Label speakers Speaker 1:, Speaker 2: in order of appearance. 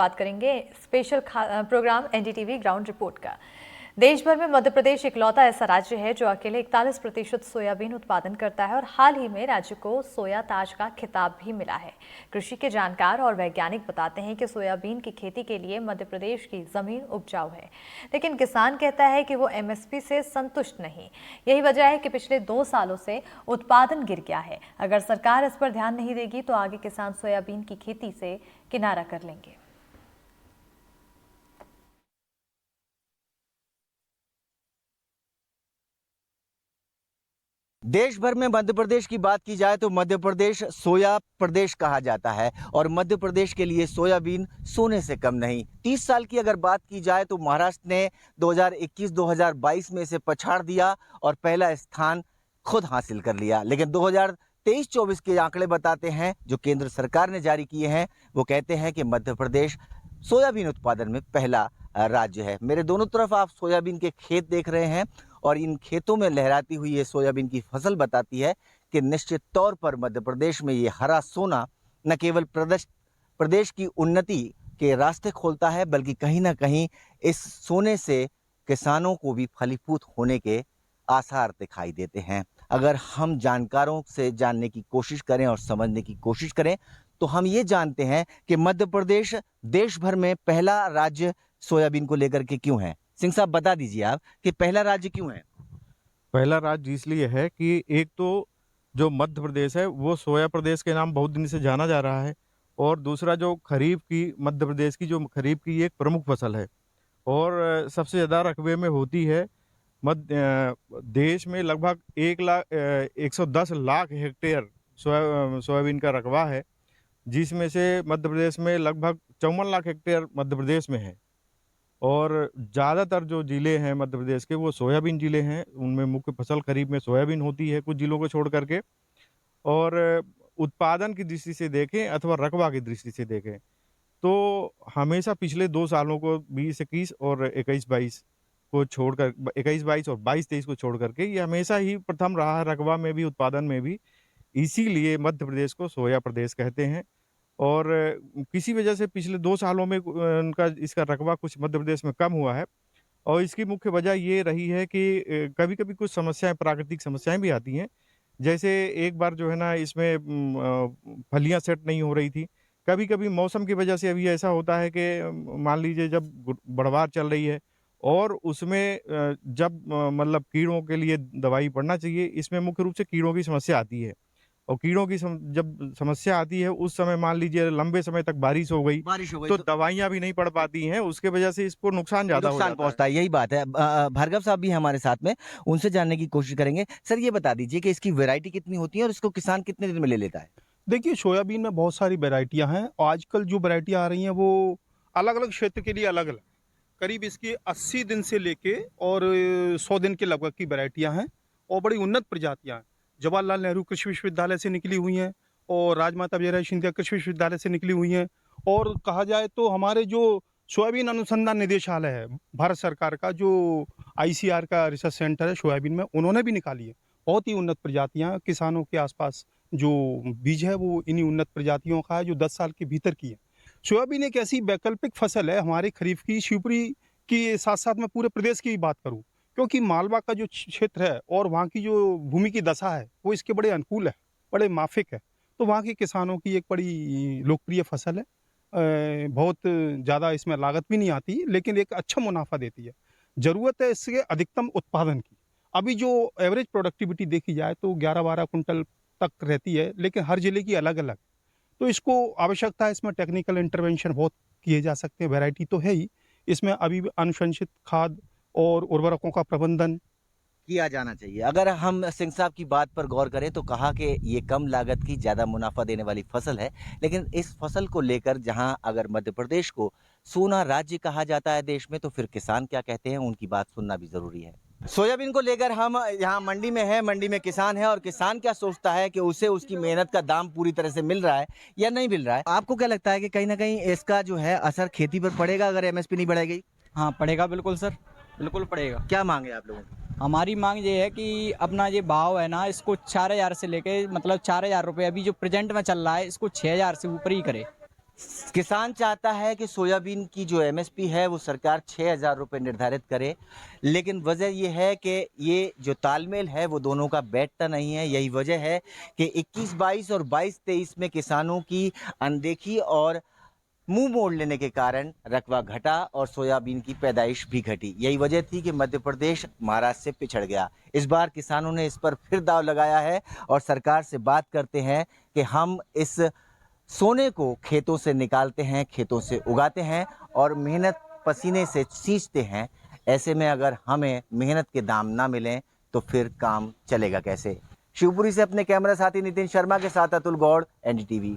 Speaker 1: बात करेंगे special program NDTV ground report का। देश भर में मध्य प्रदेश इकलौता ऐसा राज्य है जो अकेले 41% सोयाबीन उत्पादन करता है और हाल ही में राज्य को सोया ताज का खिताब भी मिला है। कृषि के जानकार और वैज्ञानिक बताते हैं कि सोयाबीन की खेती के लिए मध्य प्रदेश की जमीन उपजाऊ है, लेकिन किसान कहता है कि वो एमएसपी से संतुष्ट नहीं। यही वजह है कि पिछले 2 सालों से उत्पादन गिर गया है। अगर सरकार इस पर ध्यान नहीं देगी तो आगे किसान सोयाबीन की खेती से किनारा कर लेंगे।
Speaker 2: देश भर में मध्य प्रदेश की बात की जाए तो मध्य प्रदेश सोया प्रदेश कहा जाता है और मध्य प्रदेश के लिए सोयाबीन सोने से कम नहीं। 30 साल की अगर बात की जाए तो महाराष्ट्र ने 2021-2022 में इसे पछाड़ दिया और पहला स्थान खुद हासिल कर लिया। लेकिन 2023-24 के आंकड़े बताते हैं, जो केंद्र सरकार ने जारी किए हैं, वो कहते हैं कि मध्य प्रदेश सोयाबीन उत्पादन में पहला राज्य है। मेरे दोनों तरफ आप सोयाबीन के खेत देख रहे हैं और इन खेतों में लहराती हुई ये सोयाबीन की फसल बताती है कि निश्चित तौर पर मध्य प्रदेश में ये हरा सोना न केवल प्रदेश की उन्नति के रास्ते खोलता है, बल्कि कहीं ना कहीं इस सोने से किसानों को भी फलीभूत होने के आसार दिखाई देते हैं। अगर हम जानकारों से जानने की कोशिश करें और समझने की कोशिश करें तो हम ये जानते हैं कि मध्य प्रदेश देश भर में पहला राज्य सोयाबीन को लेकर के क्यों है। सिंह साहब बता दीजिए आप कि पहला राज्य क्यों है।
Speaker 3: पहला राज्य इसलिए है कि एक तो जो मध्य प्रदेश है वो सोया प्रदेश के नाम बहुत दिन से जाना जा रहा है, और दूसरा जो खरीफ की मध्य प्रदेश की जो खरीफ की एक प्रमुख फसल है और सबसे ज़्यादा रकबे में होती है। मध्य देश में लगभग 110 लाख हेक्टेयर सोयाबीन का रकबा है, जिसमें से मध्य प्रदेश में लगभग 54 लाख हेक्टेयर मध्य प्रदेश में है। और ज़्यादातर जो ज़िले हैं मध्य प्रदेश के वो सोयाबीन ज़िले हैं, उनमें मुख्य फसल खरीफ में सोयाबीन होती है कुछ ज़िलों को छोड़ करके। और उत्पादन की दृष्टि से देखें अथवा रकबा की दृष्टि से देखें तो हमेशा पिछले 2 सालों को 20-21 और 21-22 को छोड़कर 21-22 और 22-23 को छोड़ करके ये हमेशा ही प्रथम रहा है रकबा में भी, उत्पादन में भी। इसीलिए मध्य प्रदेश को सोया प्रदेश कहते हैं। और किसी वजह से पिछले 2 सालों में उनका इसका रकबा कुछ मध्य प्रदेश में कम हुआ है, और इसकी मुख्य वजह ये रही है कि कभी-कभी कुछ समस्याएं, प्राकृतिक समस्याएं भी आती हैं। जैसे एक बार जो है ना इसमें फलियां सेट नहीं हो रही थी। कभी-कभी मौसम की वजह से अभी ऐसा होता है कि मान लीजिए जब बढ़वार चल रही है और उसमें जब मतलब कीड़ों के लिए दवाई पड़ना चाहिए, इसमें मुख्य रूप से कीड़ों की समस्या आती है। और कीड़ों की जब समस्या आती है उस समय मान लीजिए लंबे समय तक बारिश हो गई तो दवाइयाँ भी नहीं पड़ पाती हैं, उसके वजह से इसको नुकसान ज़्यादा हो जाता
Speaker 2: पहुंचता है। यही बात है। भार्गव साहब भी हैं हमारे साथ में, उनसे जानने की कोशिश करेंगे। सर ये बता दीजिए कि इसकी वैरायटी कितनी होती है और इसको किसान कितने दिन में ले लेता है।
Speaker 4: देखिए, सोयाबीन में बहुत सारी वैरायटियां हैं और आजकल जो वैरायटियां आ रही हैं वो अलग अलग क्षेत्र के लिए अलग अलग, करीब इसकी 80 दिन से लेके और 100 दिन के लगभग की वैरायटियां हैं और बड़ी उन्नत प्रजातियां हैं। जवाहरलाल नेहरू कृषि विश्वविद्यालय से निकली हुई हैं और राजमाता विजयराजे सिंधिया कृषि विश्वविद्यालय से निकली हुई हैं। और कहा जाए तो हमारे जो सोयाबीन अनुसंधान निदेशालय है भारत सरकार का, जो ICR का रिसर्च सेंटर है सोयाबीन में, उन्होंने भी निकाली है बहुत ही उन्नत प्रजातियां। किसानों के आसपास जो बीज है वो इन्हीं उन्नत प्रजातियों का है जो 10 साल के भीतर की है। सोयाबीन एक ऐसी वैकल्पिक फसल है हमारे खरीफ की, शिवपुरी की साथ साथ मैं पूरे प्रदेश की बात करूं, क्योंकि मालवा का जो क्षेत्र है और वहाँ की जो भूमि की दशा है वो इसके बड़े अनुकूल है, बड़े माफिक है। तो वहाँ के किसानों की एक बड़ी लोकप्रिय फसल है। बहुत ज़्यादा इसमें लागत भी नहीं आती, लेकिन एक अच्छा मुनाफा देती है। ज़रूरत है इसके अधिकतम उत्पादन की। अभी जो एवरेज प्रोडक्टिविटी देखी जाए तो 11-12 कुंटल तक रहती है, लेकिन हर जिले की अलग अलग। तो इसको आवश्यकता है, इसमें टेक्निकल इंटरवेंशन बहुत किए जा सकते हैं। वैरायटी तो है ही, इसमें अभी भी अनुशंसित खाद और उर्वरकों का प्रबंधन
Speaker 2: किया जाना चाहिए। अगर हम सिंह साहब की बात पर गौर करें तो कहा कि ये कम लागत की ज़्यादा मुनाफा देने वाली फसल है, लेकिन इस फसल को लेकर जहां अगर मध्य प्रदेश को सोना राज्य कहा जाता है देश में, तो फिर किसान क्या कहते हैं उनकी बात सुनना भी ज़रूरी है। सोयाबीन को लेकर हम यहाँ मंडी में है, मंडी में किसान है और किसान क्या सोचता है कि उसे उसकी मेहनत का दाम पूरी तरह से मिल रहा है या नहीं मिल रहा है। आपको क्या लगता है कि कहीं ना कहीं इसका जो है असर खेती पर पड़ेगा अगर MSP नहीं बढ़ाई?
Speaker 5: हाँ पड़ेगा, बिल्कुल सर, बिल्कुल पड़ेगा।
Speaker 2: क्या मांगे आप लोगों की?
Speaker 5: हमारी मांग ये है कि अपना ये भाव है ना, इसको 4000 से लेके मतलब 4000 रुपये अभी जो प्रेजेंट में चल रहा है, इसको 6000 से ऊपर ही करे।
Speaker 2: किसान चाहता है कि सोयाबीन की जो एमएसपी है वो सरकार 6,000 रुपये निर्धारित करे, लेकिन वजह ये है कि ये जो तालमेल है वो दोनों का बैठता नहीं है। यही वजह है कि 21-22 और 22-23 में किसानों की अनदेखी और मुंह मोड़ लेने के कारण रकबा घटा और सोयाबीन की पैदाइश भी घटी। यही वजह थी कि मध्य प्रदेश महाराष्ट्र से पिछड़ गया। इस बार किसानों ने इस पर फिर दांव लगाया है और सरकार से बात करते हैं कि हम इस सोने को खेतों से निकालते हैं, खेतों से उगाते हैं और मेहनत पसीने से सींचते हैं। ऐसे में अगर हमें मेहनत के दाम ना मिलें तो फिर काम चलेगा कैसे। शिवपुरी से अपने कैमरा साथी नितिन शर्मा के साथ अतुल गौड़, एनडीटीवी।